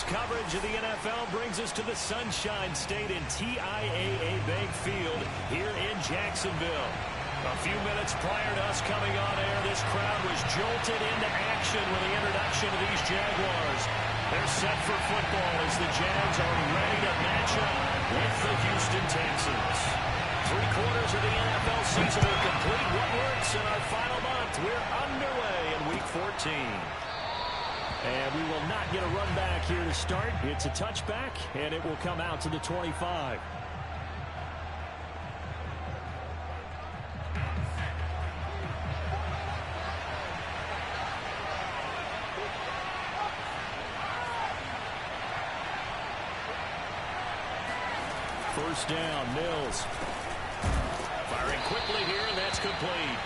This coverage of the NFL brings us to the Sunshine State in TIAA Bank Field here in Jacksonville. A few minutes prior to us coming on air, this crowd was jolted into action with the introduction of these Jaguars. They're set for football as the Jags are ready to match up with the Houston Texans. 3/4 of the NFL season are complete. What works in our final month? We're underway in Week 14. And we will not get a run back here to start. It's a touchback, and it will come out to the 25. First down, Mills. Firing quickly here, and that's complete.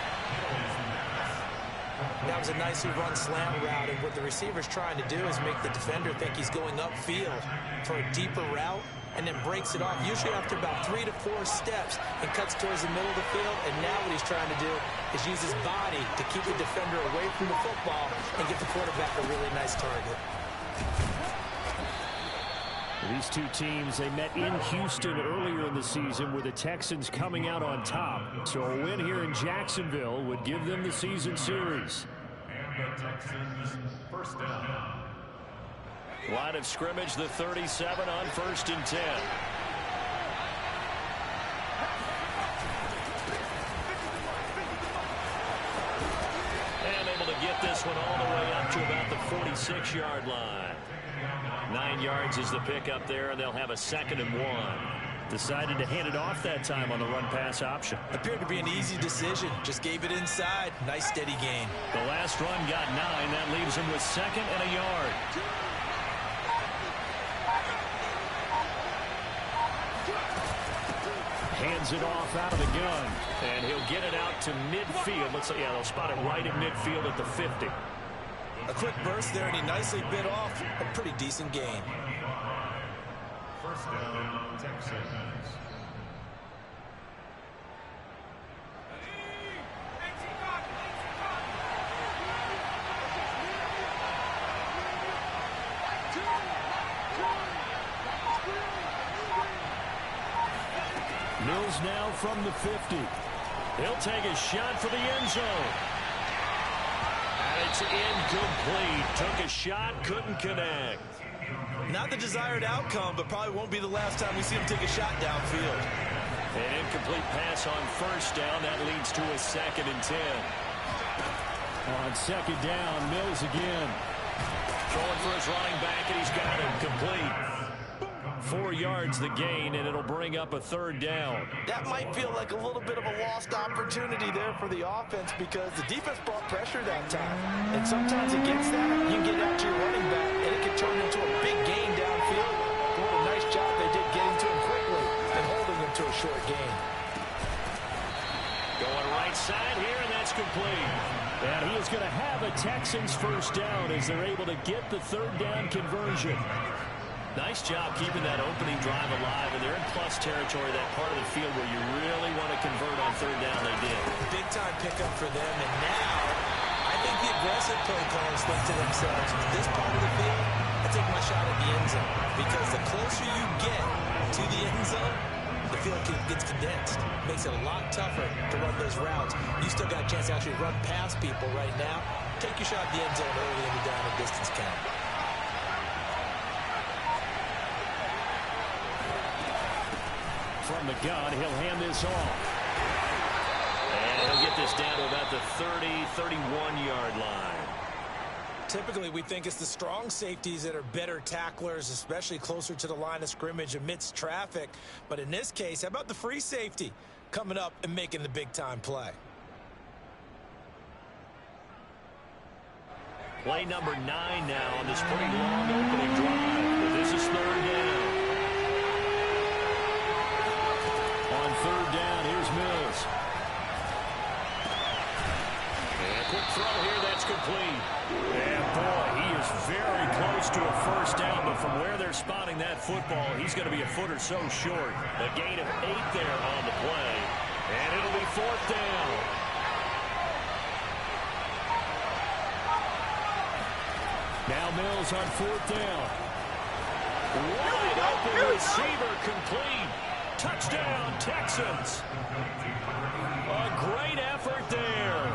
That was a nicely run slant route, and what the receiver's trying to do is make the defender think he's going upfield for a deeper route and then breaks it off, usually after about 3 to 4 steps, and cuts towards the middle of the field. And now what he's trying to do is use his body to keep the defender away from the football and get the quarterback a really nice target. These two teams, they met in Houston earlier in the season with the Texans coming out on top. So a win here in Jacksonville would give them the season series. And the Texans first down. Line of scrimmage, the 37 on 1st and 10. And able to get this one all the way up to about the 46-yard line. 9 yards is the pickup there, and they'll have a 2nd and 1. Decided to hand it off that time on the run-pass option. Appeared to be an easy decision. Just gave it inside. Nice, steady gain. The last run got 9. That leaves him with 2nd and a yard. Hands it off out of the gun, and he'll get it out to midfield. Let's say, yeah, they'll spot it right at midfield at the 50. A quick burst there, and he nicely bit off a pretty decent gain. First down, Texans. Mills now from the 50. He'll take a shot for the end zone. And it's incomplete. Took a shot, couldn't connect. Not the desired outcome, but probably won't be the last time we see him take a shot downfield. An incomplete pass on 1st down. That leads to a 2nd and 10. On 2nd down, Mills again. Throwing for his running back, and he's got him complete. 4 yards the gain, and it'll bring up a 3rd down. That might feel like a little bit of a lost opportunity there for the offense because the defense brought pressure that time. And sometimes against that, you can get out to your running back, and it can turn into a big gain downfield. What a nice job they did getting to him quickly and holding him to a short gain. Going right side here, and that's complete. And he is going to have a Texans first down as they're able to get the 3rd down conversion. Nice job keeping that opening drive alive, and they're in plus territory, that part of the field where you really want to convert on 3rd down. They did. Big-time pickup for them, and now I think the aggressive play callers think to themselves, this part of the field, I take my shot at the end zone, because the closer you get to the end zone, the field gets condensed. Makes it a lot tougher to run those routes. You still got a chance to actually run past people right now. Take your shot at the end zone early in the down and distance count. From the gun, he'll hand this off. And he'll get this down to about the 30, 31-yard line. Typically, we think it's the strong safeties that are better tacklers, especially closer to the line of scrimmage amidst traffic. But in this case, how about the free safety coming up and making the big-time play? Play number 9 now on this pretty long opening drive. But this is 3rd down. On 3rd down, here's Mills. And a quick throw here, that's complete. And boy, he is very close to a first down, but from where they're spotting that football, he's going to be a foot or so short. A gain of 8 there on the play. And it'll be 4th down. Now Mills on 4th down. Wide open receiver complete. Touchdown, Texans. A great effort there.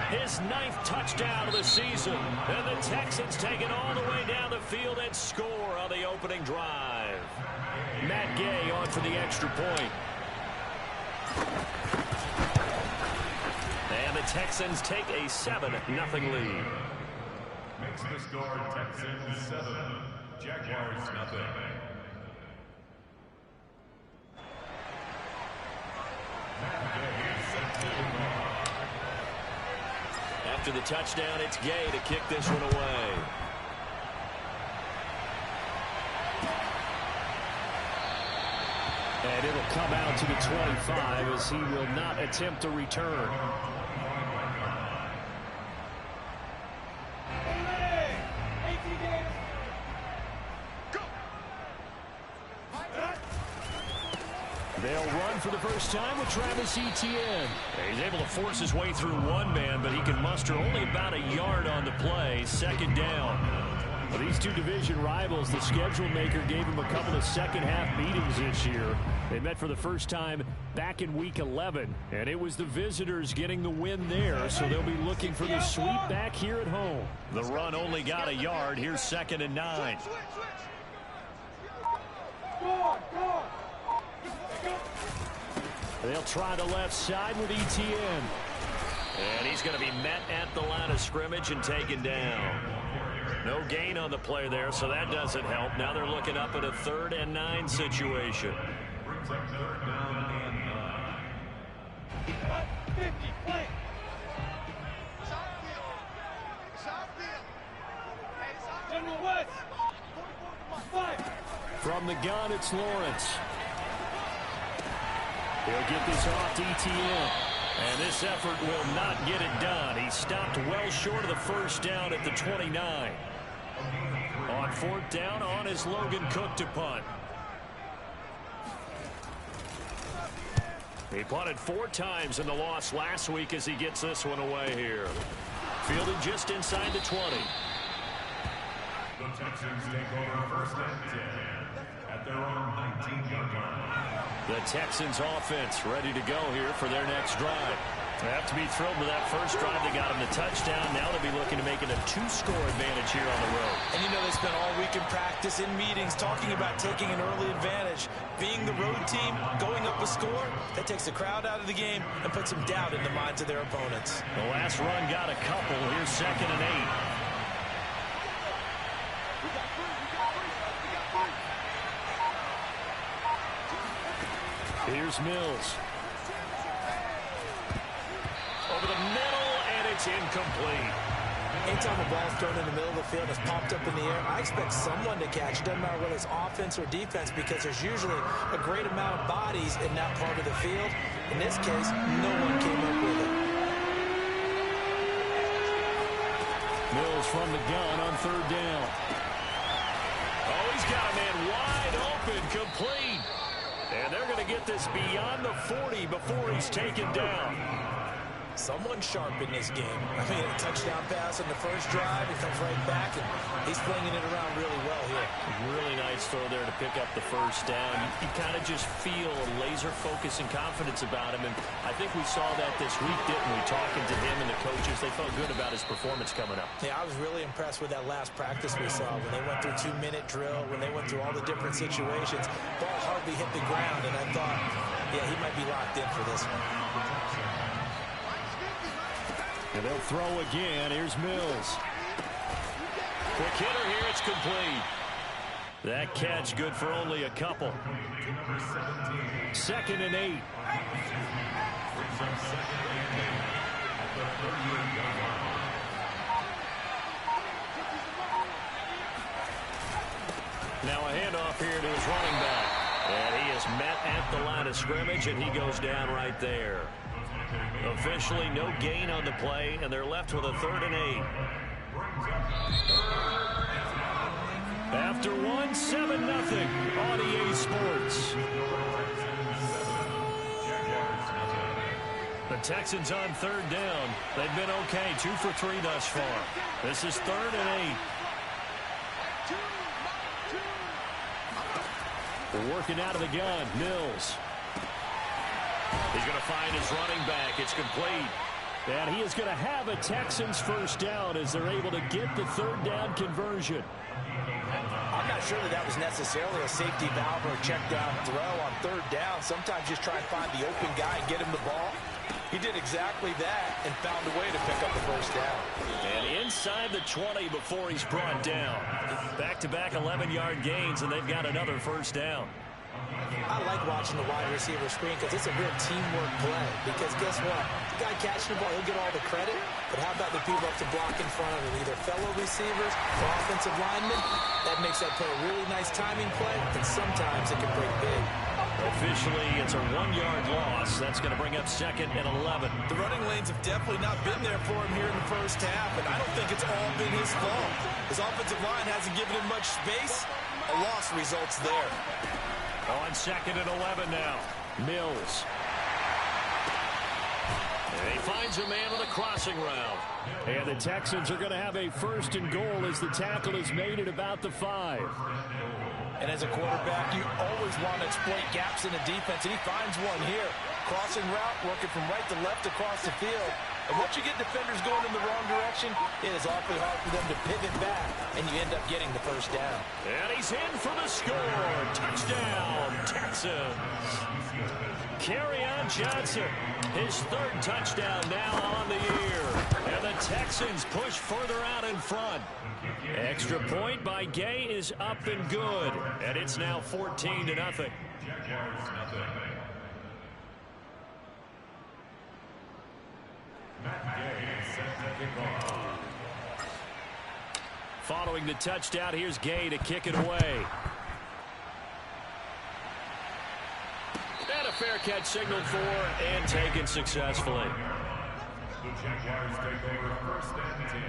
His 9th touchdown of the season. And the Texans take it all the way down the field and score on the opening drive. Matt Gay on for the extra point. And the Texans take a 7-0 lead. Makes the score Texans 7, Jaguars 0. After the touchdown, it's Gay to kick this one away. And it'll come out to the 25 as he will not attempt to return. They'll run for the first time with Travis Etienne. He's able to force his way through one man, but he can muster only about a yard on the play. 2nd down. Well, these two division rivals, the schedule maker gave him a couple of second-half meetings this year. They met for the first time back in Week 11, and it was the visitors getting the win there, so they'll be looking for the sweep back here at home. The run only got a yard. Here's 2nd and 9. They'll try the left side with Etienne. And he's going to be met at the line of scrimmage and taken down. No gain on the play there, so that doesn't help. Now they're looking up at a 3rd and 9 situation. Brings up 3rd down and 9. From the gun, it's Lawrence. He'll get this off to Etienne. And this effort will not get it done. He stopped well short of the first down at the 29. On 4th down, on is Logan Cook to punt. He punted 4 times in the loss last week as he gets this one away here. Fielded just inside the 20. The Texans take over 1st and 10 at their own 19-yard line. The Texans offense ready to go here for their next drive. They have to be thrilled with that first drive. They got them the touchdown. Now they'll be looking to make it a 2-score advantage here on the road. And you know they spent all week in practice, in meetings, talking about taking an early advantage. Being the road team, going up a score, that takes the crowd out of the game and puts some doubt in the minds of their opponents. The last run got a couple. Here's 2nd and 8. Here's Mills. Over the middle, and it's incomplete. Anytime a ball's thrown in the middle of the field, it's popped up in the air, I expect someone to catch it. Doesn't matter whether it's offense or defense, because there's usually a great amount of bodies in that part of the field. In this case, no one came up with it. Mills from the gun on 3rd down. Oh, he's got a man wide open, complete. And they're going to get this beyond the 40 before he's taken down. Someone sharp in this game. I mean, a touchdown pass in the first drive. He comes right back, and he's flinging it around really well here. Really nice throw there to pick up the first down. You kind of just feel a laser focus and confidence about him, and I think we saw that this week, didn't we? Talking to him and the coaches, they felt good about his performance coming up. Yeah, I was really impressed with that last practice we saw when they went through 2-minute drill, when they went through all the different situations. Ball hardly hit the ground, and I thought, yeah, he might be locked in for this one. And they'll throw again. Here's Mills. Quick hitter here. It's complete. That catch good for only a couple. 2nd and 8. Now a handoff here to his running back. And he is met at the line of scrimmage, and he goes down right there. Officially no gain on the play, and they're left with a 3rd and 8. After 7-0 on EA Sports. The Texans on 3rd down. They've been okay, 2 for 3 thus far. This is 3rd and 8. Working out of the gun, Mills. He's going to find his running back. It's complete. And he is going to have a Texans first down as they're able to get the third down conversion. I'm not sure that was necessarily a safety valve or a check down throw on third down. Sometimes just try and find the open guy and get him the ball. He did exactly that and found a way to pick up the first down. And inside the 20 before he's brought down. Back-to-back 11-yard gains, and they've got another first down. I like watching the wide receiver screen because it's a real teamwork play. Because guess what? The guy catching the ball, he'll get all the credit. But how about the people up to block in front of him? Either fellow receivers or offensive linemen. That makes that play a really nice timing play. And sometimes it can break big. Officially, it's a 1-yard loss. That's going to bring up 2nd and 11. The running lanes have definitely not been there for him here in the first half. And I don't think it's all been his fault. His offensive line hasn't given him much space. A loss results there. On 2nd and 11 now. Mills. And he finds a man on a crossing route. And the Texans are going to have a 1st and goal as the tackle is made at about the 5. And as a quarterback, you always want to exploit gaps in the defense, and he finds one here. Crossing route, working from right to left across the field. And once you get defenders going in the wrong direction, it is awfully hard for them to pivot back, and you end up getting the first down. And he's in for the score. Touchdown, Texans. Kerryon Johnson, his 3rd touchdown now on the year. And the Texans push further out in front. Extra point by Gay is up and good. And it's now 14-0. Following the touchdown, here's Gay to kick it away. And a fair catch signaled for and taken successfully. The Jaguars take over 1st and 10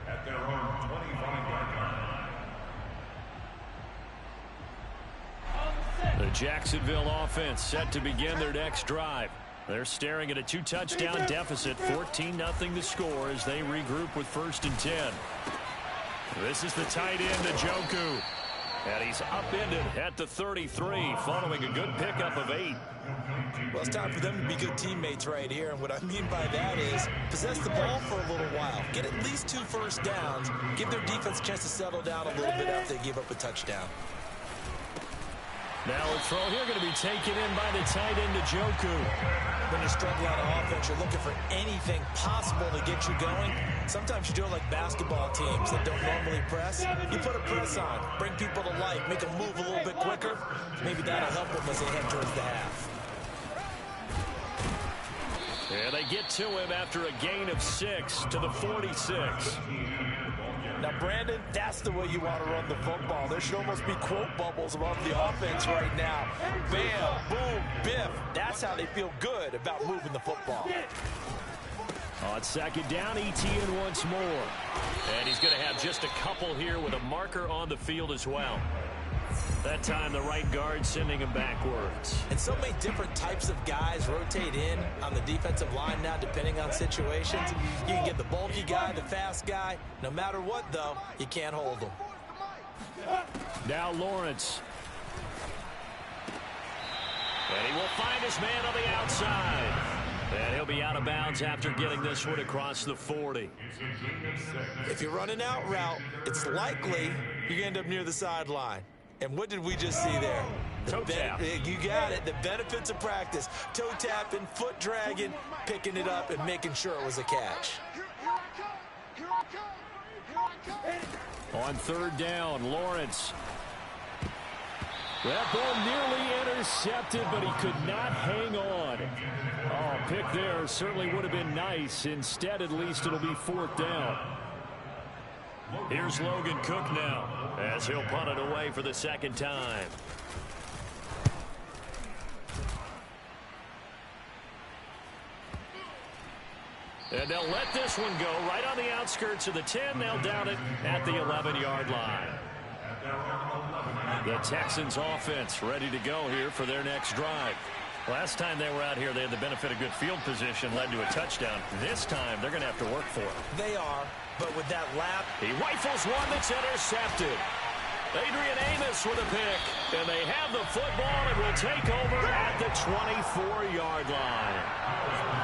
at their own 25-yard line. The Jacksonville offense set to begin their next drive. They're staring at a 2-touchdown deficit, 14-0 to score as they regroup with 1st and 10. This is the tight end, Njoku. And he's upended at the 33 following a good pickup of 8. Well, it's time for them to be good teammates right here. And what I mean by that is possess the ball for a little while. Get at least 2 first downs. Give their defense a chance to settle down a little bit after they give up a touchdown. Now a throw here going to be taken in by the tight end, Njoku. When you struggle out of offense, you're looking for anything possible to get you going. Sometimes you do it like basketball teams that don't normally press. You put a press on, bring people to life, make them move a little bit quicker. Maybe that'll help them as they head towards the half. And they get to him after a gain of 6 to the 46. Now, Brandon, that's the way you want to run the football. There should almost be quote bubbles above the offense right now. Bam, boom, biff. That's how they feel good about moving the football. On 2nd down, Etienne once more. And he's going to have just a couple here with a marker on the field as well. That time, the right guard sending him backwards. And so many different types of guys rotate in on the defensive line now, depending on situations. You can get the bulky guy, the fast guy. No matter what, though, you can't hold them. Now Lawrence. And he will find his man on the outside. And he'll be out of bounds after getting this one across the 40. If you're running out route, it's likely you end up near the sideline. And what did we just see there? Toe tap. You got it. The benefits of practice. Toe tapping, foot dragging, picking it up, and making sure it was a catch. On 3rd down, Lawrence. That ball nearly intercepted, but he could not hang on. Oh, pick there certainly would have been nice. Instead, at least it'll be 4th down. Here's Logan Cook now as he'll punt it away for the 2nd time. And they'll let this one go right on the outskirts of the 10. They'll down it at the 11-yard line. The Texans offense ready to go here for their next drive. Last time they were out here, they had the benefit of good field position, led to a touchdown. This time, they're going to have to work for it. They are, but with that lap, he rifles one that's intercepted. Adrian Amos with a pick. And they have the football and will take over at the 24-yard line.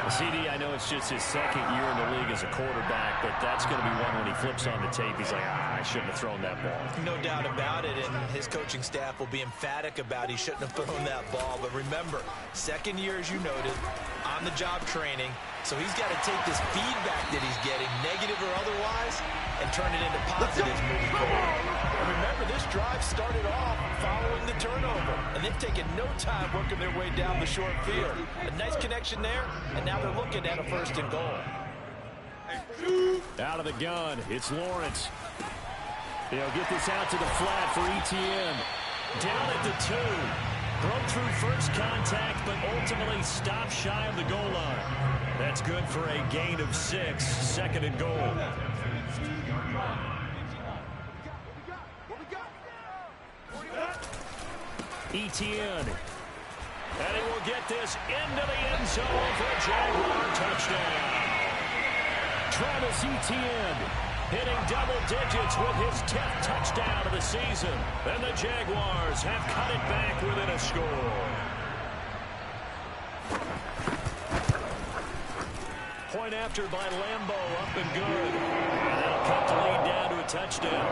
CD, I know it's just his second year in the league as a quarterback, but that's going to be one when he flips on the tape. He's like, I shouldn't have thrown that ball. No doubt about it, and his coaching staff will be emphatic about he shouldn't have thrown that ball. But remember, second year, as you noted, on-the-job training, so he's got to take this feedback that he's getting, negative or otherwise, and turn it into positives moving forward. And remember, this drive started off following the turnover, and they've taken no time working their way down the short field. A nice connection there, and now they're looking at a 1st and goal. Out of the gun, it's Lawrence. They'll get this out to the flat for Etienne. Down at the 2. Broke through first contact, but ultimately stopped shy of the goal line. That's good for a gain of 6, 2nd and goal. Etienne. And he will get this into the end zone for a Jaguar touchdown. Travis Etienne hitting double digits with his 10th touchdown of the season. And the Jaguars have cut it back within a score. Point after by Lambo, up and good. And they'll cut the lead down to a touchdown.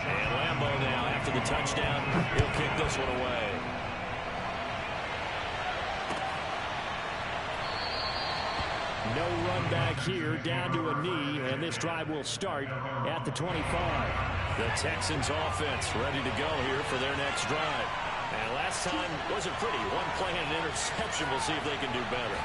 And Lambo now, after the touchdown, he'll kick this one away. No run back here, down to a knee, and this drive will start at the 25. The Texans offense ready to go here for their next drive. And last time wasn't pretty. One play and an interception. We'll see if they can do better.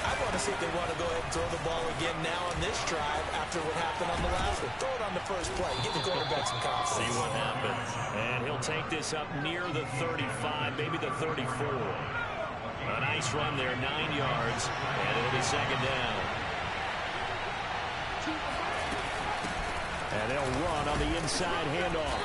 I want to see if they want to go ahead and throw the ball again now on this drive after what happened on the last one. Throw it on the first play. Give the quarterback some confidence. See what happens. And he'll take this up near the 35, maybe the 34. A nice run there, 9 yards, and it'll be 2nd down. And they'll run on the inside handoff.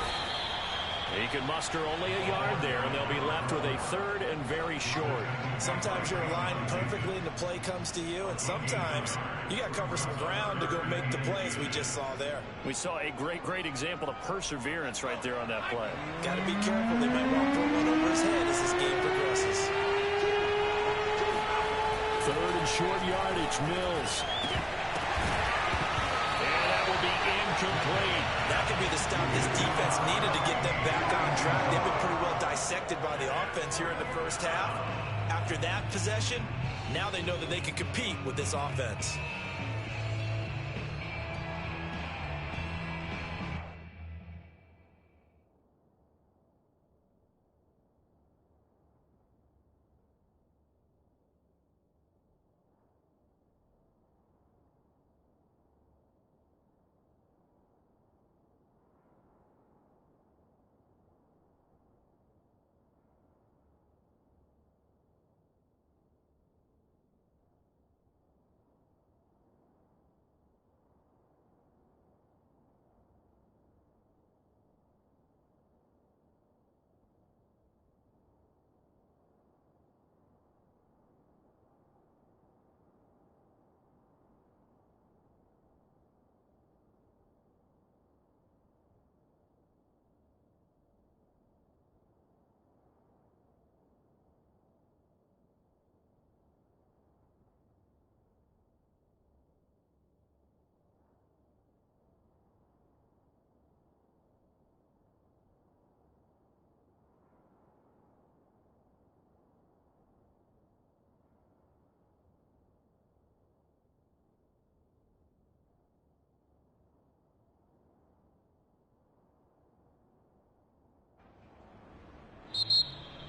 He can muster only a yard there, and they'll be left with a 3rd and very short. Sometimes you're aligned perfectly and the play comes to you, and sometimes you got to cover some ground to go make the plays we just saw there. We saw a great example of perseverance right there on that play. Got to be careful. They might want to throw one over his head as this game progresses. 3rd and short yardage, Mills. And that will be incomplete. That could be the stop this defense needed to get them back on track. They've been pretty well dissected by the offense here in the first half. After that possession, now they know that they can compete with this offense.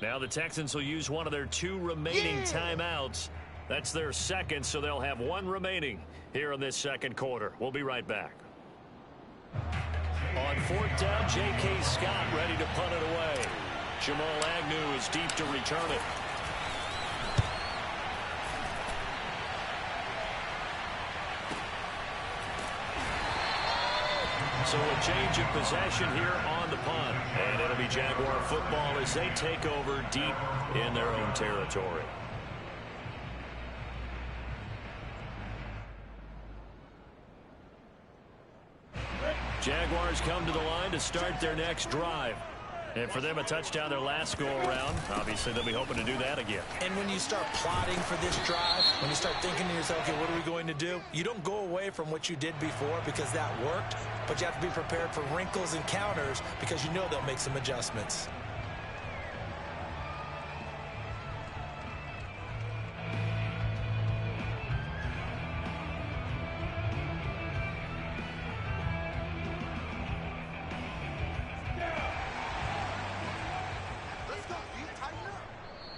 Now the Texans will use one of their 2 remaining timeouts. That's their 2nd, so they'll have 1 remaining here in this 2nd quarter. We'll be right back. On 4th down, J.K. Scott ready to punt it away. Jamal Agnew is deep to return it. So a change of possession here on the punt. And it'll be Jaguar football as they take over deep in their own territory. Jaguars come to the line to start their next drive. And for them, a touchdown their last go-around. Obviously, they'll be hoping to do that again. And when you start plotting for this drive, when you start thinking to yourself, okay, what are we going to do? You don't go away from what you did before because that worked, but you have to be prepared for wrinkles and counters because you know they'll make some adjustments.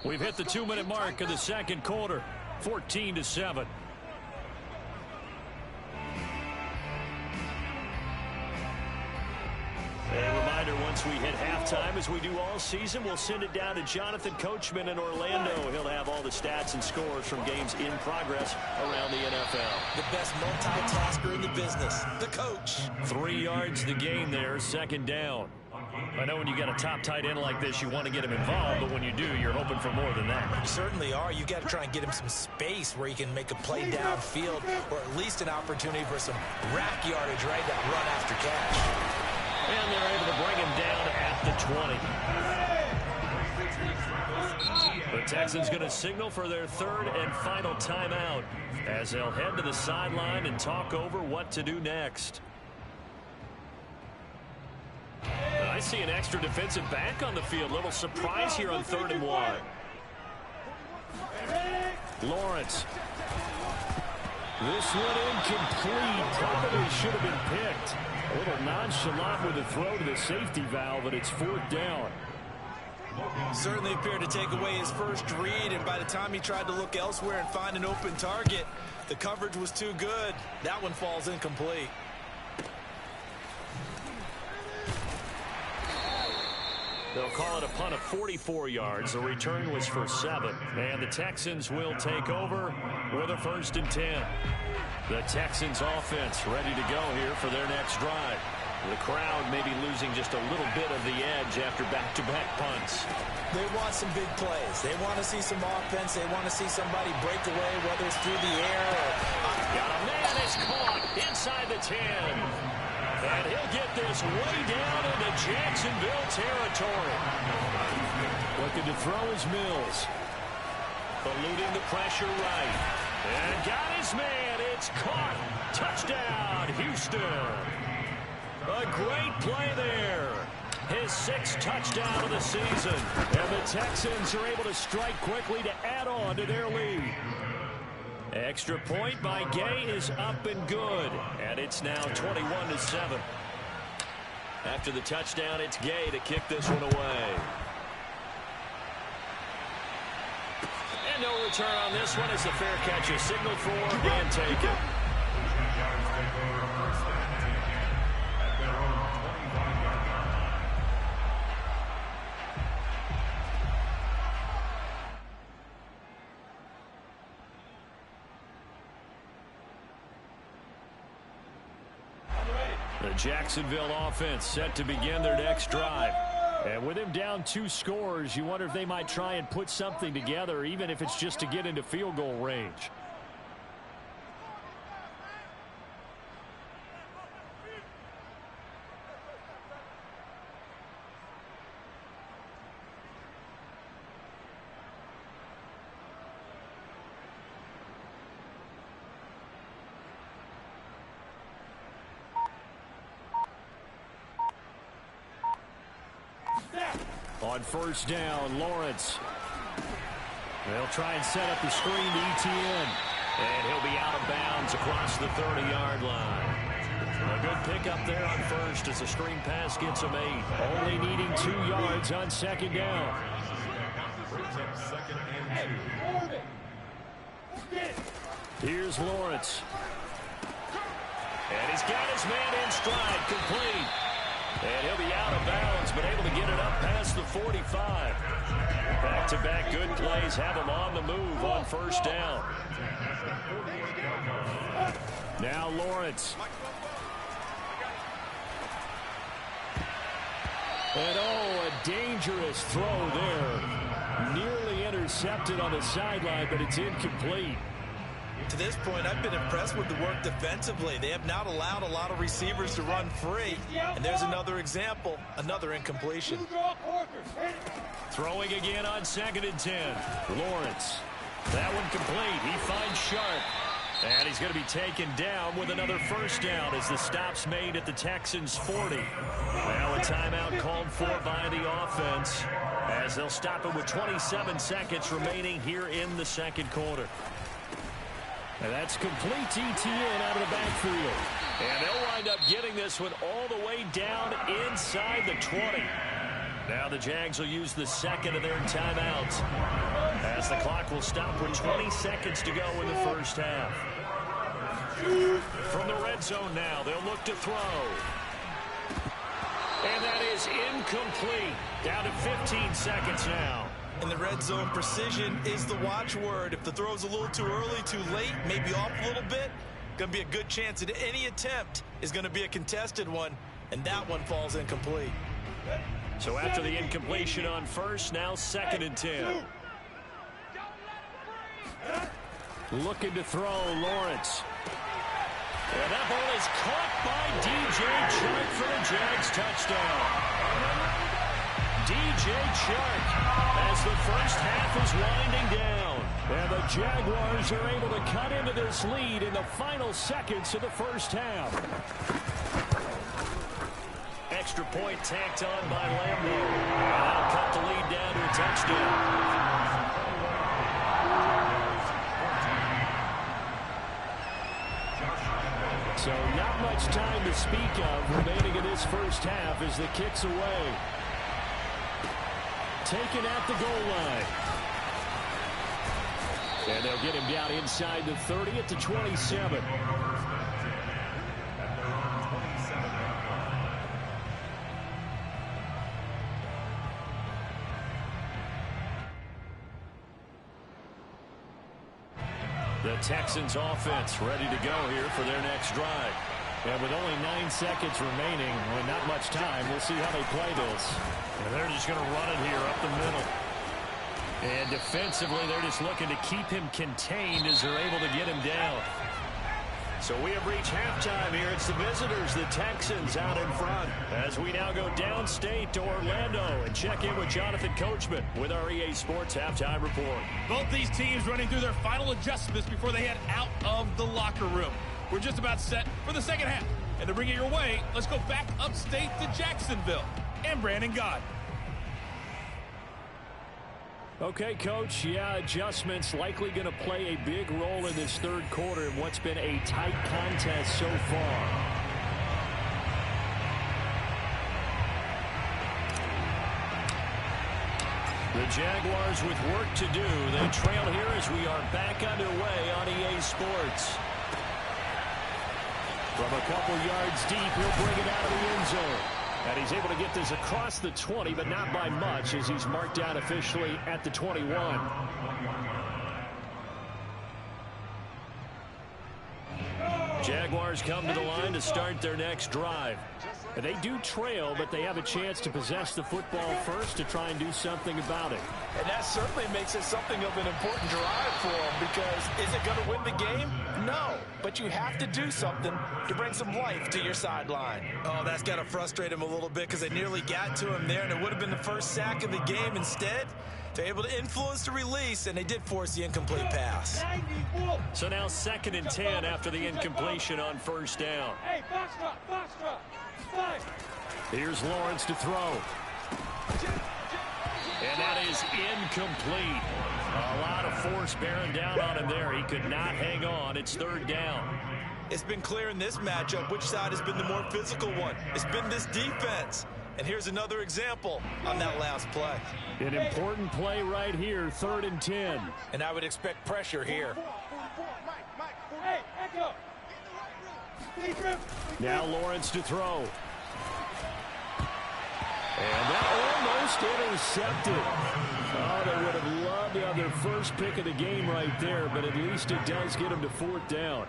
We've hit the 2-minute mark of the second quarter, 14-7. A reminder, once we hit halftime, as we do all season, we'll send it down to Jonathan Coachman in Orlando. He'll have all the stats and scores from games in progress around the NFL. The best multitasker in the business, the coach. 3 yards the gain there, second down. I know when you got a top tight end like this, you want to get him involved, but when you do, you're hoping for more than that. You certainly are. You got to try and get him some space where he can make a play downfield, or at least an opportunity for some rack yardage, right? That run after catch. And they're able to bring him down at the 20. The Texans going to signal for their third and final timeout as they'll head to the sideline and talk over what to do next. I see an extra defensive back on the field. Little surprise here on 3rd and 1. Lawrence. This one incomplete. Probably should have been picked. A little nonchalant with a throw to the safety valve, and it's 4th down. Certainly appeared to take away his first read, and by the time he tried to look elsewhere and find an open target, the coverage was too good. That one falls incomplete. They'll call it a punt of 44 yards. The return was for 7. And the Texans will take over with a 1st and 10. The Texans offense ready to go here for their next drive. The crowd may be losing just a little bit of the edge after back-to-back punts. They want some big plays. They want to see some offense. They want to see somebody break away, whether it's through the air or... Got a man, it's caught inside the 10. And he'll get this way down into Jacksonville territory. Looking to throw his Mills. Eluding the pressure right. And got his man. It's caught. Touchdown, Houston. A great play there. His 6th touchdown of the season. And the Texans are able to strike quickly to add on to their lead. Extra point by Gay is up and good. And it's now 21-7. After the touchdown, it's Gay to kick this one away. And no return on this one as the fair catch is signaled for and taken. The Jacksonville offense set to begin their next drive. And with him down 2 scores, you wonder if they might try and put something together, even if it's just to get into field goal range. On 1st down, Lawrence. They'll try and set up the screen to ETN. And he'll be out of bounds across the 30-yard line. A good pickup there on 1st as the screen pass gets him 8. Only needing 2 yards on 2nd down. Here's Lawrence. And he's got his man in stride, complete. And he'll be out of bounds, but able to get it up past the 45. Back-to-back good plays have him on the move on 1st down. Now Lawrence. And oh, a dangerous throw there. Nearly intercepted on the sideline, but it's incomplete. To this point, I've been impressed with the work defensively. They have not allowed a lot of receivers to run free. And there's another example, another incompletion. Throwing again on 2nd and 10. Lawrence. That one complete. He finds Sharp. And he's going to be taken down with another first down as the stop's made at the Texans' 40. Now a timeout called for by the offense as they'll stop it with 27 seconds remaining here in the second quarter. And that's complete ETN out of the backfield. And they'll wind up getting this one all the way down inside the 20. Now the Jags will use the second of their timeouts as the clock will stop with 20 seconds to go in the first half. From the red zone now, they'll look to throw. And that is incomplete. Down to 15 seconds now. In the red zone, precision is the watchword. If the throw's a little too early, too late, maybe off a little bit, going to be a good chance that any attempt is going to be a contested one, and that one falls incomplete. So after the incompletion on first, now 2nd and 10. Looking to throw, Lawrence. And that ball is caught by DJ Chark for the Jags touchdown. DJ Chark as the first half is winding down. And the Jaguars are able to cut into this lead in the final seconds of the first half. Extra point tacked on by Lambo. And that'll cut the lead down to a touchdown. So not much time to speak of remaining in this first half as the kick's away. Taken at the goal line. And they'll get him down inside the 30 at the 27. The Texans offense ready to go here for their next drive. And with only 9 seconds remaining, and not much time, we'll see how they play this. And they're just going to run it here up the middle. And defensively, they're just looking to keep him contained as they're able to get him down. So we have reached halftime here. It's the visitors, the Texans, out in front. As we now go downstate to Orlando and check in with Jonathan Coachman with our EA Sports Halftime Report. Both these teams running through their final adjustments before they head out of the locker room. We're just about set for the second half. And to bring it your way, let's go back upstate to Jacksonville and Brandon Gaudin. Okay, Coach, yeah, adjustments likely going to play a big role in this third quarter in what's been a tight contest so far. The Jaguars with work to do. They trail here as we are back underway on EA Sports. From a couple yards deep, he'll bring it out of the end zone. And he's able to get this across the 20, but not by much as he's marked down officially at the 21. Jaguars come to the line to start their next drive. And they do trail, but they have a chance to possess the football first to try and do something about it. And that certainly makes it something of an important drive for them, because is it going to win the game? No, but you have to do something to bring some life to your sideline. Oh, that's got to frustrate him a little bit because they nearly got to him there, and it would have been the first sack of the game. Instead, they're able to influence the release, and they did force the incomplete pass. So now 2nd and 10 after the incompletion on first down. Hey, box drop. Here's Lawrence to throw. And that is incomplete. A lot of force bearing down on him there. He could not hang on. It's 3rd down. It's been clear in this matchup which side has been the more physical one. It's been this defense. And here's another example on that last play. An important play right here, 3rd and 10. And I would expect pressure here. Hey, echo. Now Lawrence to throw. And that almost intercepted. Oh, they would have loved to have their first pick of the game right there, but at least it does get them to 4th down.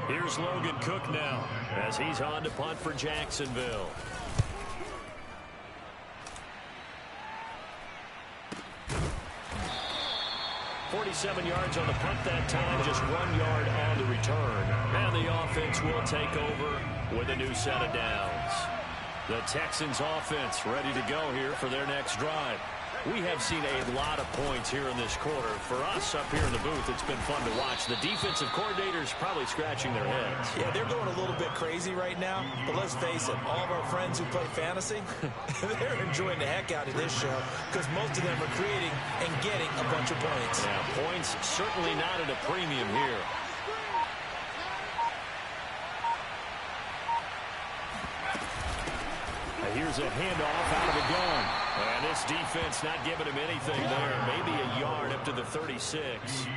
Here's Logan Cook now as he's on to punt for Jacksonville. 47 yards on the punt that time, just 1 yard on the return. And the offense will take over with a new set of downs. The Texans offense ready to go here for their next drive. We have seen a lot of points here in this quarter. For us up here in the booth, it's been fun to watch. The defensive coordinators probably scratching their heads. Yeah, they're going a little bit crazy right now. But let's face it, all of our friends who play fantasy, they're enjoying the heck out of this show because most of them are creating and getting a bunch of points. Yeah, points certainly not at a premium here. Here's a handoff out of the gun. And this defense not giving him anything there. Maybe a yard up to the 36.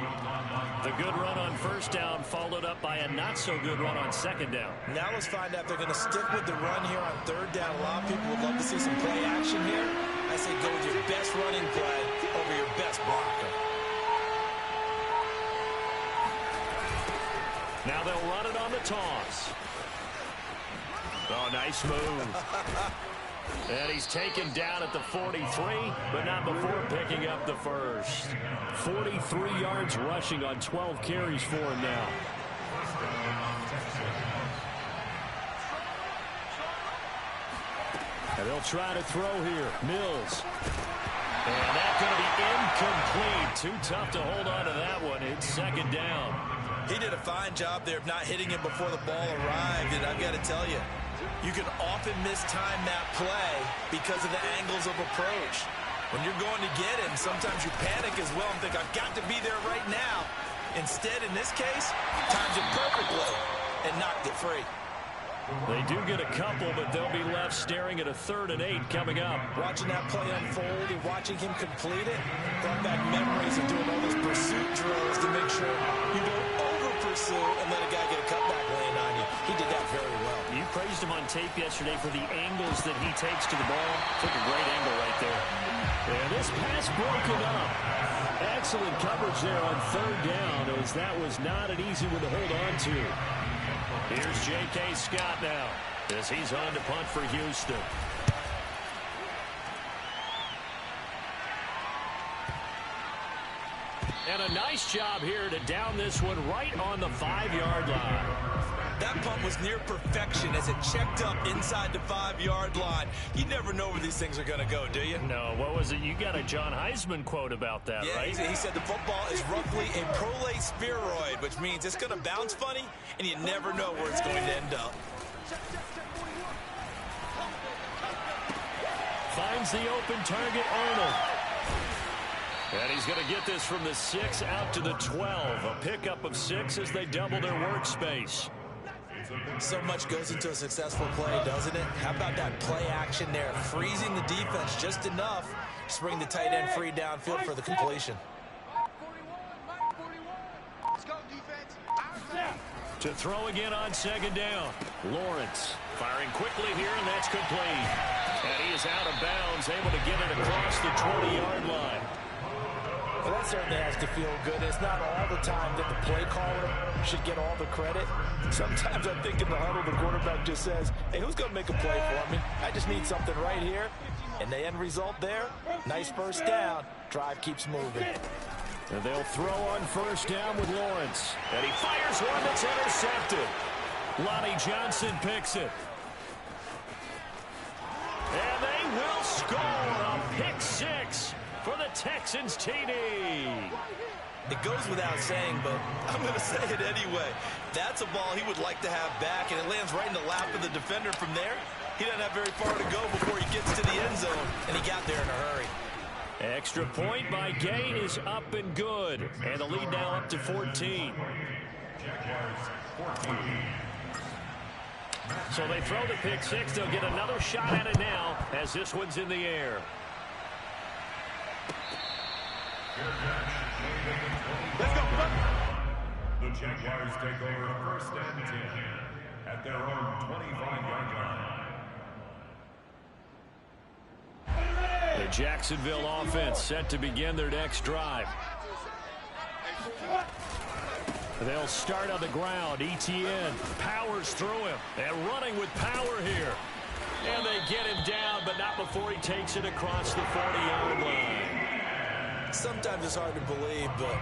The good run on first down followed up by a not-so-good run on second down. Now let's find out if they're going to stick with the run here on third down. A lot of people would love to see some play action here. I say go with your best running play over your best blocker. Now they'll run it on the toss. Oh, nice move. And he's taken down at the 43, but not before picking up the first. 43 yards rushing on 12 carries for him now. And they'll try to throw here. Mills. And that's going to be incomplete. Too tough to hold on to that one. It's second down. He did a fine job there of not hitting him before the ball arrived, and I've got to tell you, you can often mistime that play because of the angles of approach. When you're going to get him, sometimes you panic as well and think, I've got to be there right now. Instead, in this case, timed it perfectly and knocked it free. They do get a couple, but they'll be left staring at a 3rd and 8 coming up. Watching that play unfold and watching him complete it brought back memories of doing all those pursuit drills to make sure you don't over-pursue and let a guy get a cutback land on you. He did that very well. You praised him on tape yesterday for the angles that he takes to the ball. Took a great angle right there. And this pass broken up. Excellent coverage there on 3rd down, as that was not an easy one to hold on to. Here's J.K. Scott now, as he's on to punt for Houston. And a nice job here to down this one right on the 5-yard line. That punt was near perfection as it checked up inside the 5-yard line. You never know where these things are going to go, do you? No, what was it? You got a John Heisman quote about that, yeah, right? He said the football is roughly a prolate spheroid, which means it's going to bounce funny, and you never know where it's going to end up. Finds the open target, Arnold. And he's going to get this from the 6 out to the 12. A pickup of 6 as they double their workspace. So much goes into a successful play, doesn't it? How about that play action there? Freezing the defense just enough to bring the tight end free downfield for the completion. To throw again on second down. Lawrence firing quickly here, and that's complete. And he is out of bounds, able to get it across the 20-yard line. Well, that certainly has to feel good. It's not all the time that the play caller should get all the credit. Sometimes I think in the huddle, the quarterback just says, hey, who's going to make a play for me? I just need something right here. And the end result there, nice first down. Drive keeps moving. And they'll throw on first down with Lawrence. And he fires one that's intercepted. Lonnie Johnson picks it. And they will score a pick 6 for the Texans TD. It goes without saying, but I'm going to say it anyway. That's a ball he would like to have back, and it lands right in the lap of the defender from there. He doesn't have very far to go before he gets to the end zone, and he got there in a hurry. Extra point by Gay is up and good. And the lead now up to 14. So they throw the pick 6. They'll get another shot at it now as this one's in the air. Let's go. The Jaguars take over first and 10 at their own 25-yard line. The Jacksonville offense set to begin their next drive. They'll start on the ground. Etienne powers through him and running with power here. And they get him down, but not before he takes it across the 40-yard line. Sometimes it's hard to believe, but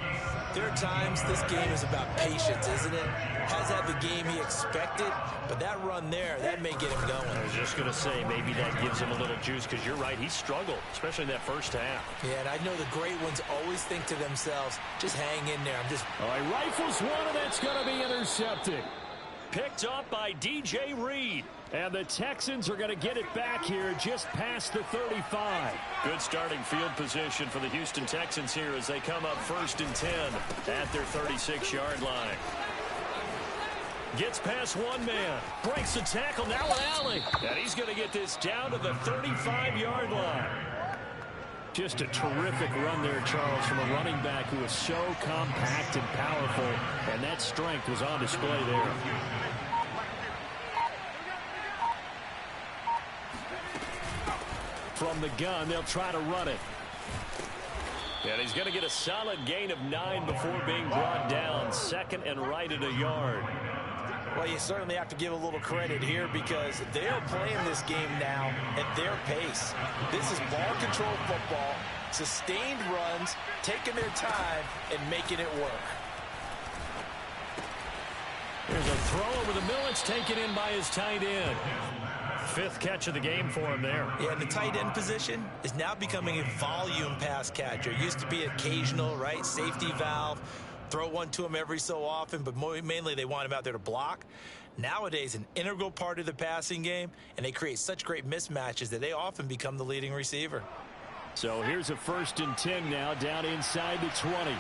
there are times this game is about patience, isn't it? Has had the game he expected, but that run there, that may get him going. I was just going to say, maybe that gives him a little juice, because you're right, he struggled, especially in that first half. Yeah, and I know the great ones always think to themselves, just hang in there. All right, rifles one, and that's going to be intercepted. Picked up by DJ Reed. And the Texans are going to get it back here just past the 35. Good starting field position for the Houston Texans here as they come up 1st and 10 at their 36-yard line. Gets past one man. Breaks the tackle. Now an alley. And he's going to get this down to the 35-yard line. Just a terrific run there, Charles, from a running back who is so compact and powerful. And that strength was on display there. From the gun, they'll try to run it. And he's going to get a solid gain of 9 before being brought down. 2nd and right at a yard. Well, you certainly have to give a little credit here because they are playing this game now at their pace. This is ball control football, sustained runs, taking their time and making it work. There's a throw over the middle. It's taken in by his tight end. 5th catch of the game for him there. Yeah, and the tight end position is now becoming a volume pass catcher. It used to be occasional, right? Safety valve. Throw one to him every so often, but mainly they want him out there to block. Nowadays, an integral part of the passing game, and they create such great mismatches that they often become the leading receiver. So here's a 1st and 10 now, down inside the 20.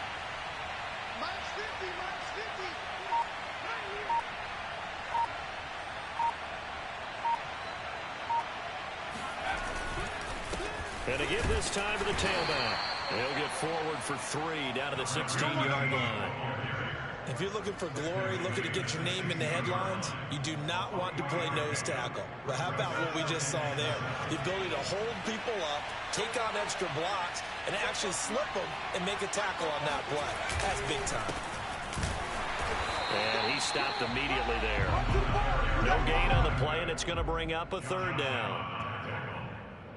And again this time to the tailback. He'll get forward for 3 down to the 16-yard line. If you're looking for glory, looking to get your name in the headlines, you do not want to play nose tackle. But how about what we just saw there? The ability to hold people up, take on extra blocks, and actually slip them and make a tackle on that play. That's big time. And he stopped immediately there. No gain on the play, and it's going to bring up a 3rd down.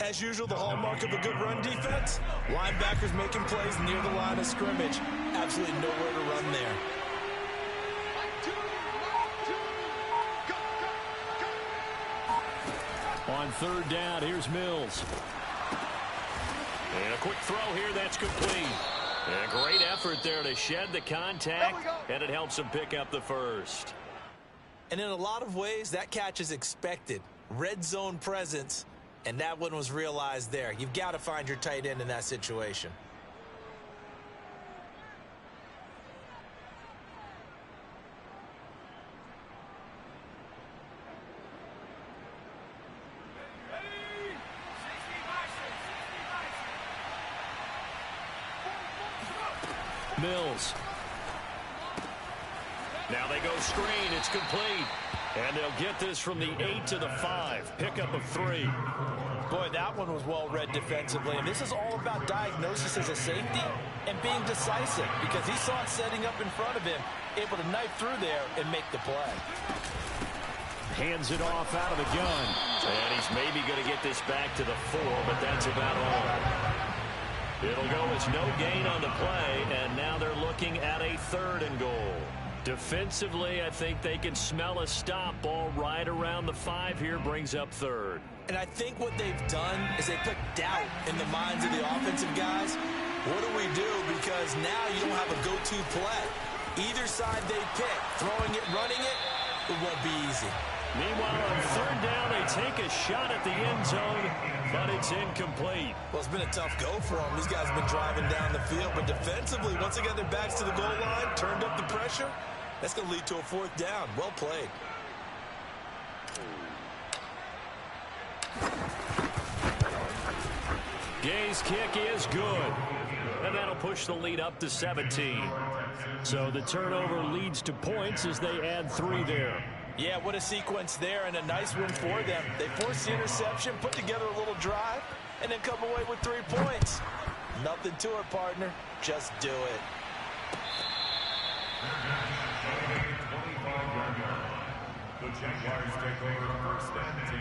As usual, the hallmark of a good run defense, linebackers making plays near the line of scrimmage. Absolutely nowhere to run there. On 3rd down, here's Mills. And a quick throw here, that's complete. And a great effort there to shed the contact, and it helps him pick up the 1st. And in a lot of ways, that catch is expected. Red zone presence. And that one was realized there. You've got to find your tight end in that situation. Mills. Now they go screen. It's complete. And they'll get this from the 8 to the 5. Pickup of 3. Boy, that one was well read defensively. And this is all about diagnosis as a safety and being decisive because he saw it setting up in front of him, able to knife through there and make the play. Hands it off out of the gun. And he's maybe going to get this back to the 4, but that's about all. It'll go as no gain on the play, and now they're looking at a 3rd and goal. Defensively, I think they can smell a stop. Ball right around the 5 here, brings up 3rd. And I think what they've done is they put doubt in the minds of the offensive guys. What do we do? Because now you don't have a go-to play. Either side they pick, throwing it, running it, it won't be easy. Meanwhile, on 3rd down, they take a shot at the end zone, but it's incomplete. Well, it's been a tough go for them. These guys have been driving down the field, but defensively, once they got their backs to the goal line, turned up the pressure, that's going to lead to a 4th down. Well played. Gay's kick is good, and that'll push the lead up to 17. So the turnover leads to points as they add 3 there. Yeah, what a sequence there, and a nice win for them. They forced the interception, put together a little drive, and then come away with 3 points. Nothing to it, partner. Just do it. The Jaguars take over 1st and 10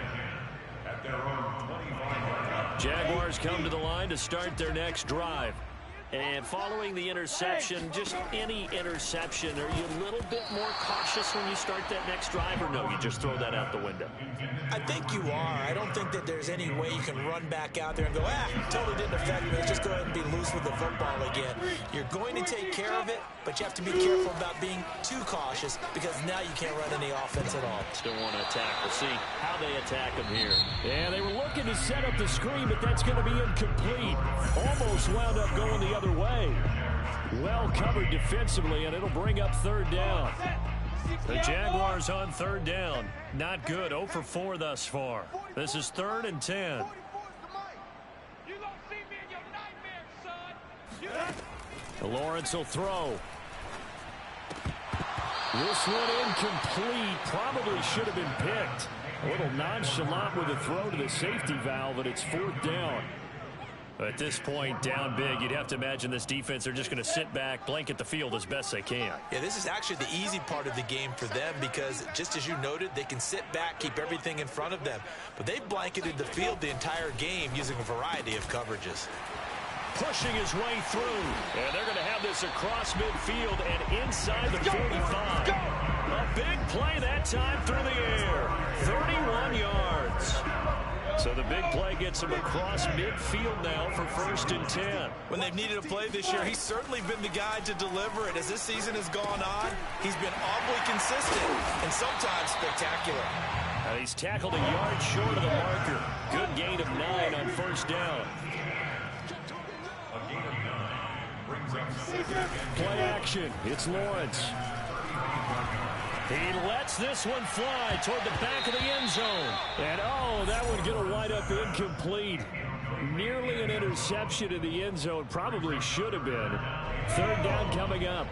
at their own 25-yard line. Jaguars come to the line to start their next drive. And following the interception, just any interception, are you a little bit more cautious when you start that next drive, or no, you just throw that out the window? I think you are. I don't think that there's any way you can run back out there and go, totally didn't affect me. Let's just go ahead and be loose with the football again. You're going to take care of it, but you have to be careful about being too cautious because now you can't run any offense at all. Still want to attack. We'll see how they attack them here. Yeah, they were looking to set up the screen, but that's going to be incomplete. Almost wound up going the other way. Well covered defensively, and it'll bring up third down. The Jaguars on third down. Not good. 0 for 4 thus far. This is 3rd and 10. Lawrence will throw. This one incomplete. Probably should have been picked. A little nonchalant with a throw to the safety valve, and it's 4th down. At this point, down big, you'd have to imagine this defense are just going to sit back, blanket the field as best they can. Yeah, this is actually the easy part of the game for them because, just as you noted, they can sit back, keep everything in front of them. But they've blanketed the field the entire game using a variety of coverages. Pushing his way through, and they're going to have this across midfield and inside the 45. A big play that time through the air. 31 yards. So the big play gets him across midfield now for 1st and 10. When they've needed a play this year, he's certainly been the guy to deliver it. As this season has gone on, he's been awfully consistent and sometimes spectacular. He's tackled a yard short of the marker. Good gain of 9 on 1st down. Play action. It's Lawrence. He lets this one fly toward the back of the end zone. And, that one going to wind up incomplete. Nearly an interception in the end zone. Probably should have been. 3rd down coming up.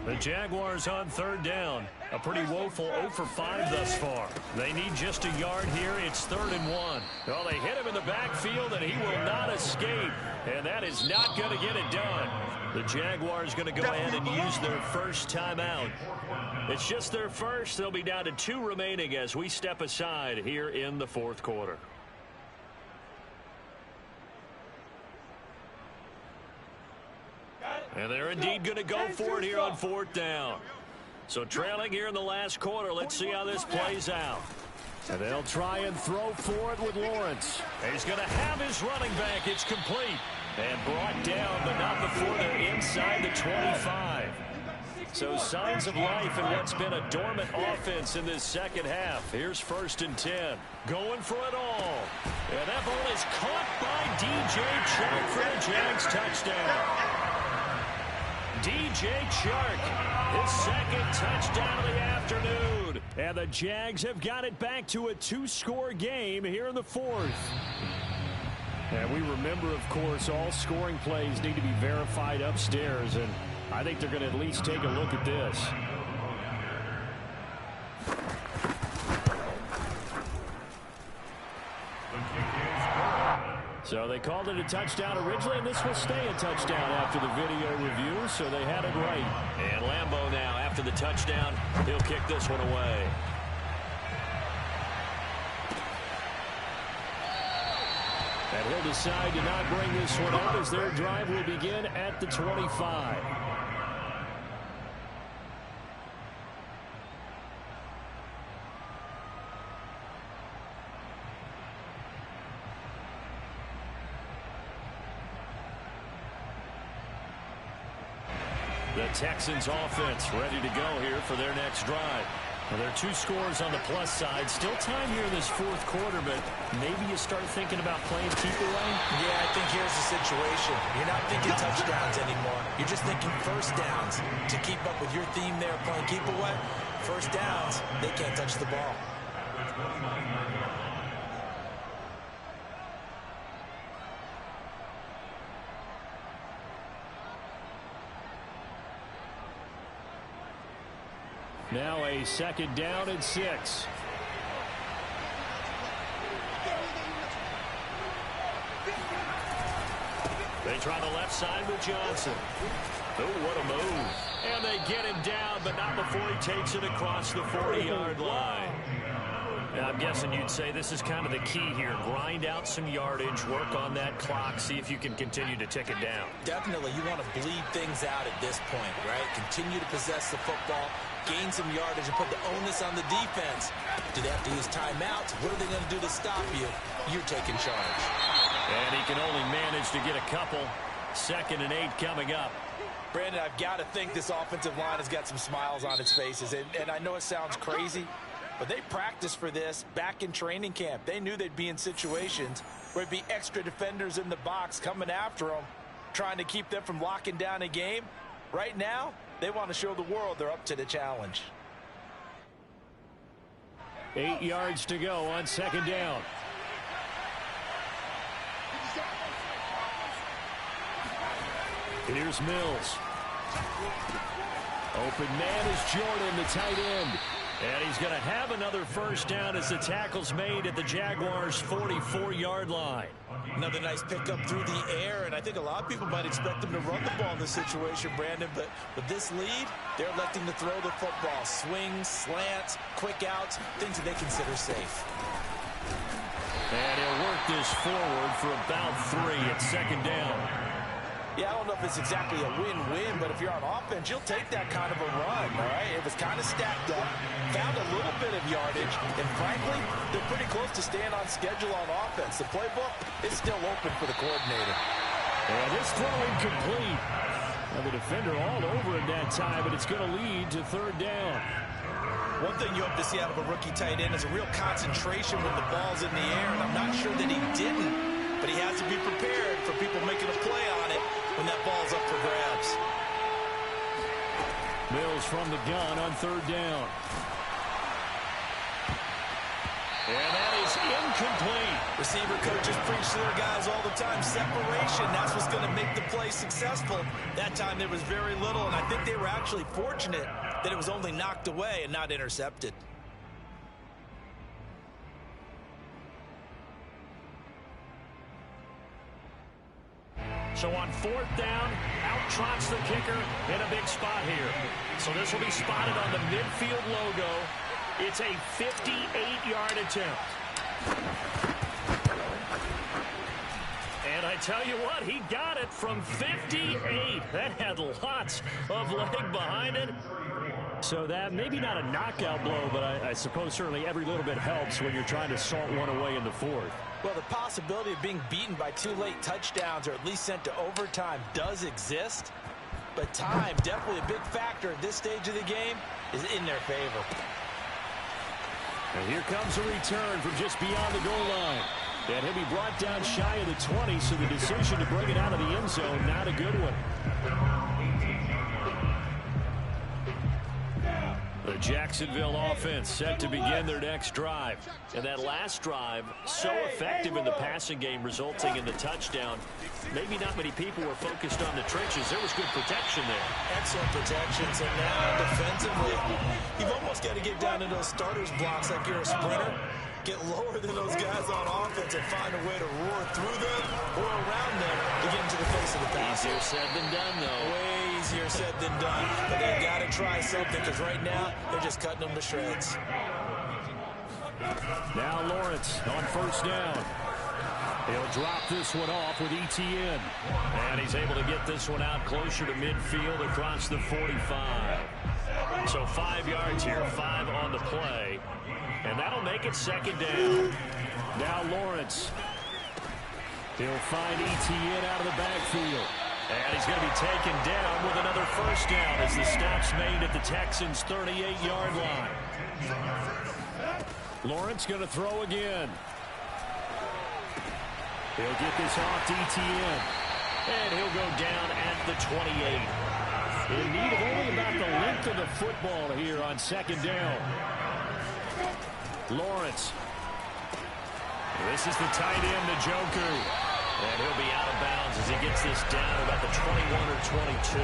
The Jaguars on 3rd down. A pretty woeful 0 for 5 thus far. They need just a yard here. It's 3rd and 1. Well, they hit him in the backfield, and he will not escape. And that is not going to get it done. The Jaguars going to go ahead and use their first timeout. It's just their first. They'll be down to 2 remaining as we step aside here in the 4th quarter. And they're indeed going to go for it here on 4th down. So trailing here in the last quarter. Let's see how this plays out. And they'll try and throw for it with Lawrence. He's going to have his running back. It's complete. And brought down, but not before they're inside the 25. So signs of life in what's been a dormant offense in this second half. Here's 1st and 10. Going for it all. And that ball is caught by DJ Chark for the Jags touchdown. DJ Chark, his 2nd touchdown of the afternoon. And the Jags have got it back to a 2-score game here in the 4th. And we remember, of course, all scoring plays need to be verified upstairs, and I think they're going to at least take a look at this. So they called it a touchdown originally, and this will stay a touchdown after the video review, so they had it right. And Lambeau now, after the touchdown, he'll kick this one away. And he'll decide to not bring this one up as their drive will begin at the 25. The Texans offense ready to go here for their next drive. Well, there are 2 scores on the plus side. Still time here in this 4th quarter, but maybe you start thinking about playing keep away? Yeah, I think here's the situation. You're not thinking touchdowns anymore. You're just thinking 1st downs. To keep up with your theme there, playing keep away, 1st downs, they can't touch the ball. Now a 2nd down and 6. They try the left side with Johnson. Oh, what a move. And they get him down, but not before he takes it across the 40-yard line. I'm guessing you'd say this is kind of the key here. Grind out some yardage, work on that clock, see if you can continue to tick it down. Definitely, you want to bleed things out at this point, right? Continue to possess the football, gain some yardage, and put the onus on the defense. Do they have to use timeouts? What are they going to do to stop you? You're taking charge. And he can only manage to get a couple. 2nd and 8 coming up. Brandon, I've got to think this offensive line has got some smiles on its faces. And I know it sounds crazy, but they practiced for this back in training camp. They knew they'd be in situations where there'd be extra defenders in the box coming after them, trying to keep them from locking down a game. Right now, they want to show the world they're up to the challenge. 8 yards to go on 2nd down. Here's Mills. Open man is Jordan, the tight end. And he's going to have another first down as the tackle's made at the Jaguars' 44-yard line. Another nice pickup through the air, and I think a lot of people might expect them to run the ball in this situation, Brandon, but with this lead, they're electing to throw the football. Swings, slants, quick outs, things that they consider safe. And he'll work this forward for about 3 at 2nd down. Yeah, I don't know if it's exactly a win-win, but if you're on offense, you'll take that kind of a run, all right? It was kind of stacked up, found a little bit of yardage, and frankly, they're pretty close to staying on schedule on offense. The playbook is still open for the coordinator. And this throw incomplete. Now the defender all over it that time, but it's going to lead to 3rd down. One thing you hope to see out of a rookie tight end is a real concentration when the ball's in the air, and I'm not sure that he didn't, but he has to be prepared for people making a play on it when that ball's up for grabs. Mills from the gun on 3rd down. And that is incomplete. Receiver coaches preach to their guys all the time. Separation, that's what's going to make the play successful. That time there was very little, and I think they were actually fortunate that it was only knocked away and not intercepted. So on 4th down, out trots the kicker in a big spot here. So this will be spotted on the midfield logo. It's a 58-yard attempt. And I tell you what, he got it from 58. That had lots of leg behind it. So that maybe not a knockout blow, but I suppose certainly every little bit helps when you're trying to salt one away in the 4th. Well, the possibility of being beaten by 2 late touchdowns or at least sent to overtime does exist. But time, definitely a big factor at this stage of the game, is in their favor. And here comes a return from just beyond the goal line. And he'll be brought down shy of the 20, so the decision to bring it out of the end zone, not a good one. The Jacksonville offense set to begin their next drive. And that last drive, so effective in the passing game, resulting in the touchdown. Maybe not many people were focused on the trenches. There was good protection there. Excellent protection. So now defensively, you've almost got to get down to those starters blocks like you're a sprinter. Get lower than those guys on offense and find a way to roar through them or around them to get into the face of the pass. Easier said than done, though. Way easier said than done. But they've got to try something because right now they're just cutting them to shreds. Now Lawrence on 1st down. He'll drop this one off with ETN. And he's able to get this one out closer to midfield across the 45. So 5 yards here, 5 on the play. And that'll make it 2nd down. Now Lawrence. He'll find ETN out of the backfield. And he's going to be taken down with another first down as the stop's made at the Texans' 38-yard line. Lawrence going to throw again. He'll get this off to ETN. And he'll go down at the 28. In need of only about the length of the football here on 2nd down. Lawrence. This is the tight end, Njoku. And he'll be out of bounds as he gets this down about the 21 or 22.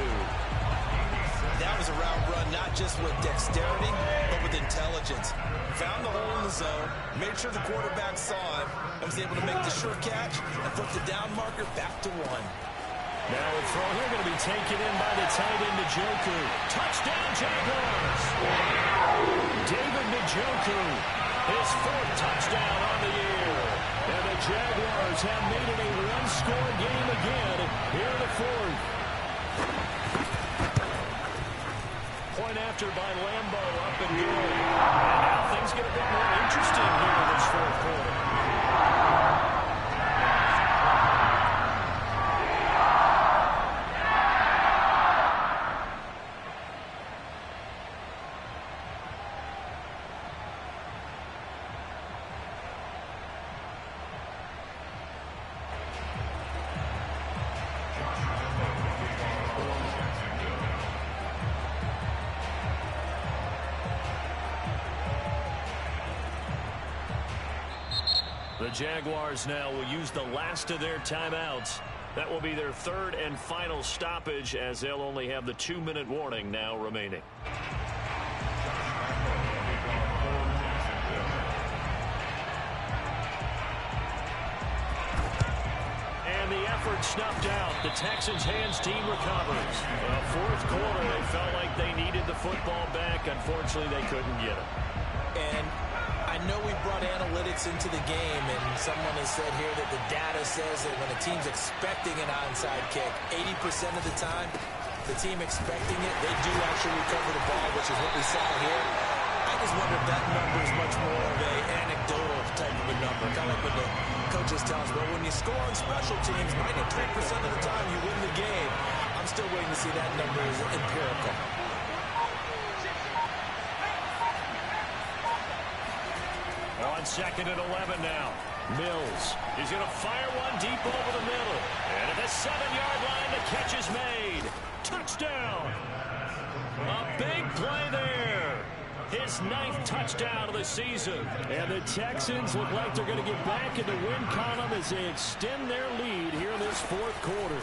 That was a route run not just with dexterity, but with intelligence. Found the hole in the zone, made sure the quarterback saw it, and was able to make the sure catch and put the down marker back to 1. Now a throw here going to be taken in by the tight end, Njoku. Touchdown, Jaguars! David Njoku His 4th touchdown on the year. And the Jaguars have made it a one-score game again here in the 4th. Point after by Lambo, up and good. And now things get a bit more interesting here in this 4th quarter. The Jaguars now will use the last of their timeouts. That will be their 3rd and final stoppage, as they'll only have the 2-minute warning now remaining. And the effort snuffed out. The Texans' hands team recovers. 4th quarter, they felt like they needed the football back. Unfortunately, they couldn't get it. And I know we brought analytics into the game, and someone has said here that the data says that when a team's expecting an onside kick, 80% of the time, the team expecting it, they do actually recover the ball, which is what we saw here. I just wonder if that number is much more of an anecdotal type of a number. Kind of like when the coaches tell us, well, when you score on special teams, 93% of the time you win the game. I'm still waiting to see that number is empirical. On 2nd and 11 now. Mills is going to fire one deep over the middle. And at the 7-yard line, the catch is made. Touchdown. A big play there. His 9th touchdown of the season. And the Texans look like they're going to get back in the win column as they extend their lead here in this 4th quarter.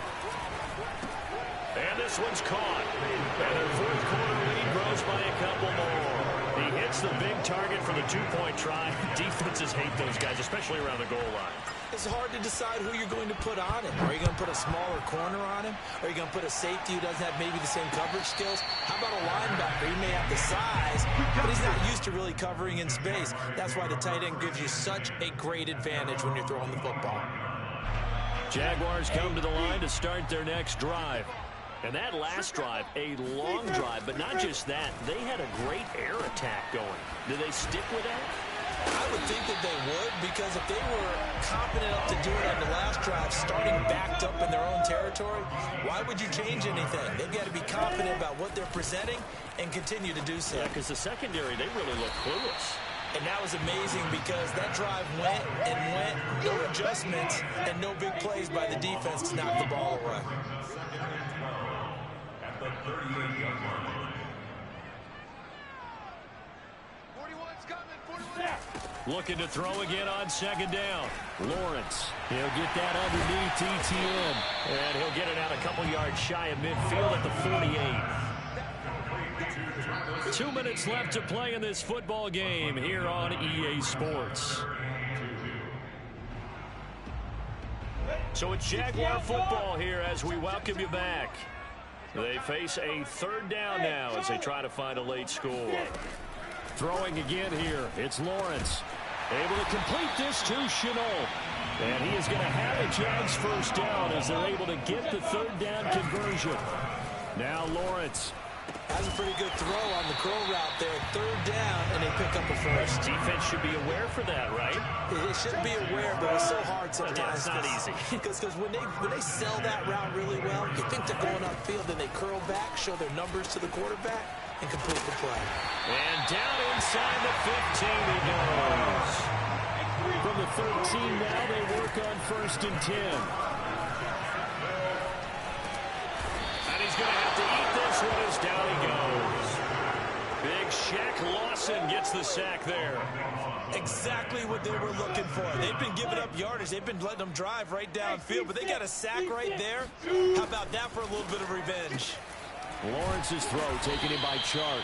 And this one's caught. And their 4th quarter lead grows by a couple more. He hits the big target for the 2-point try. Defenses hate those guys, especially around the goal line. It's hard to decide who you're going to put on him. Are you going to put a smaller corner on him? Are you going to put a safety who doesn't have maybe the same coverage skills? How about a linebacker? He may have the size, but he's not used to really covering in space. That's why the tight end gives you such a great advantage when you're throwing the football. Jaguars come to the line to start their next drive. And that last drive, a long drive, but not just that. They had a great air attack going. Do they stick with that? I would think that they would, because if they were confident enough to do it on the last drive, starting backed up in their own territory, why would you change anything? They've got to be confident about what they're presenting and continue to do so. Yeah, because the secondary, they really look clueless. And that was amazing because that drive went and went, no adjustments, and no big plays by the defense to knock the ball away. At the 38-yard line. 41's coming, 41. Looking to throw again on 2nd down. Lawrence, he'll get that underneath ETN. And he'll get it out a couple yards shy of midfield at the 48. 2 minutes left to play in this football game here on EA Sports. So it's Jaguar football here as we welcome you back. They face a 3rd down now as they try to find a late score. Throwing again here, it's Lawrence. Able to complete this to Shenault. And he is going to have a Jags 1st down as they're able to get the 3rd down conversion. Now Lawrence. That's a pretty good throw on the curl route there. 3rd down, and they pick up a first. Defense should be aware for that, right? It should be aware, but it's so hard sometimes. Yeah, it's not easy. Because when they sell that route really well, you think they're going upfield, then they curl back, show their numbers to the quarterback, and complete the play. And down inside the 15 he goes. From the 13 now, they work on 1st and 10. And he's going to have to eat this one as down he goes. Big Shaq Lawson gets the sack there. Exactly what they were looking for. They've been giving up yardage. They've been letting them drive right downfield, but they got a sack right there. How about that for a little bit of revenge? Lawrence's throw taken in by Chark.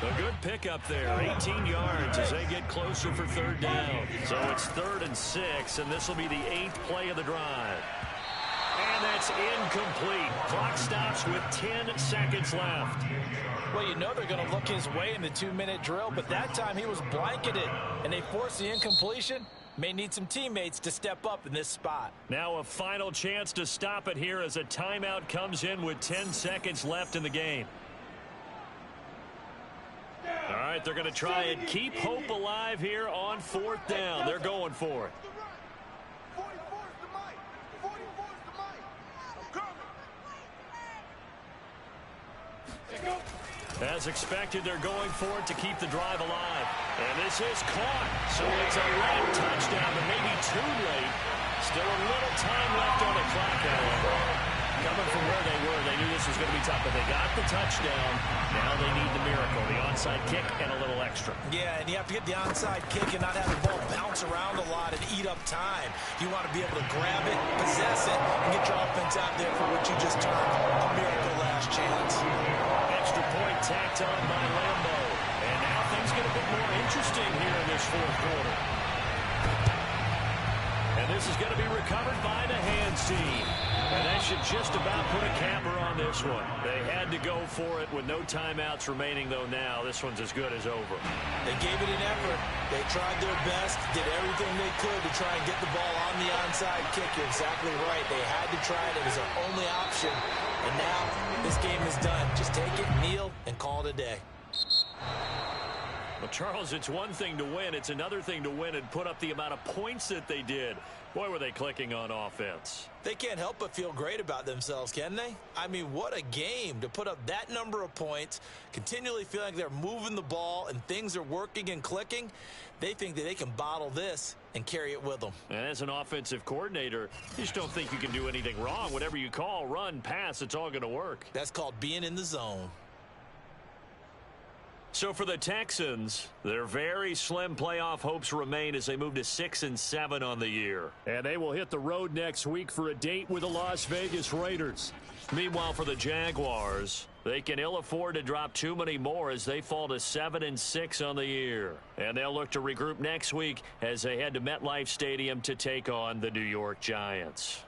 A good pickup there, 18 yards as they get closer for 3rd down. So it's 3rd and 6, and this will be the 8th play of the drive. And that's incomplete. Clock stops with 10 seconds left. Well, you know they're going to look his way in the 2-minute drill, but that time he was blanketed, and they forced the incompletion. May need some teammates to step up in this spot. Now a final chance to stop it here as a timeout comes in with 10 seconds left in the game. All right, they're going to try and keep hope alive here on 4th down. They're going for it. As expected, they're going for it to keep the drive alive. And this is caught. So it's a late touchdown, but maybe too late. Still a little time left on the clock, however. Coming from where they were, they knew this was going to be tough, but they got the touchdown. Now they need the miracle, the onside kick and a little extra. Yeah, and you have to get the onside kick and not have the ball bounce around a lot and eat up time. You want to be able to grab it, possess it, and get your offense out there for what you just termed a miracle last chance. Extra point tacked on by Lambo. And now things get a bit more interesting here in this 4th quarter. And this is going to be recovered by the Hands team. And that should just about put a capper on this one. They had to go for it with no timeouts remaining, though now this one's as good as over. They gave it an effort. They tried their best, did everything they could to try and get the ball on the onside kick. You're exactly right. They had to try it. It was their only option. And now this game is done. Just take it, kneel, and call it a day. Well, Charles, it's one thing to win. It's another thing to win and put up the amount of points that they did. Boy, were they clicking on offense. They can't help but feel great about themselves, can they? I mean, what a game to put up that number of points, continually feel like they're moving the ball and things are working and clicking. They think that they can bottle this and carry it with them. And as an offensive coordinator, you just don't think you can do anything wrong. Whatever you call, run, pass, it's all going to work. That's called being in the zone. So for the Texans, their very slim playoff hopes remain as they move to 6-7 on the year. And they will hit the road next week for a date with the Las Vegas Raiders. Meanwhile, for the Jaguars, they can ill afford to drop too many more as they fall to 7-6 on the year. And they'll look to regroup next week as they head to MetLife Stadium to take on the New York Giants.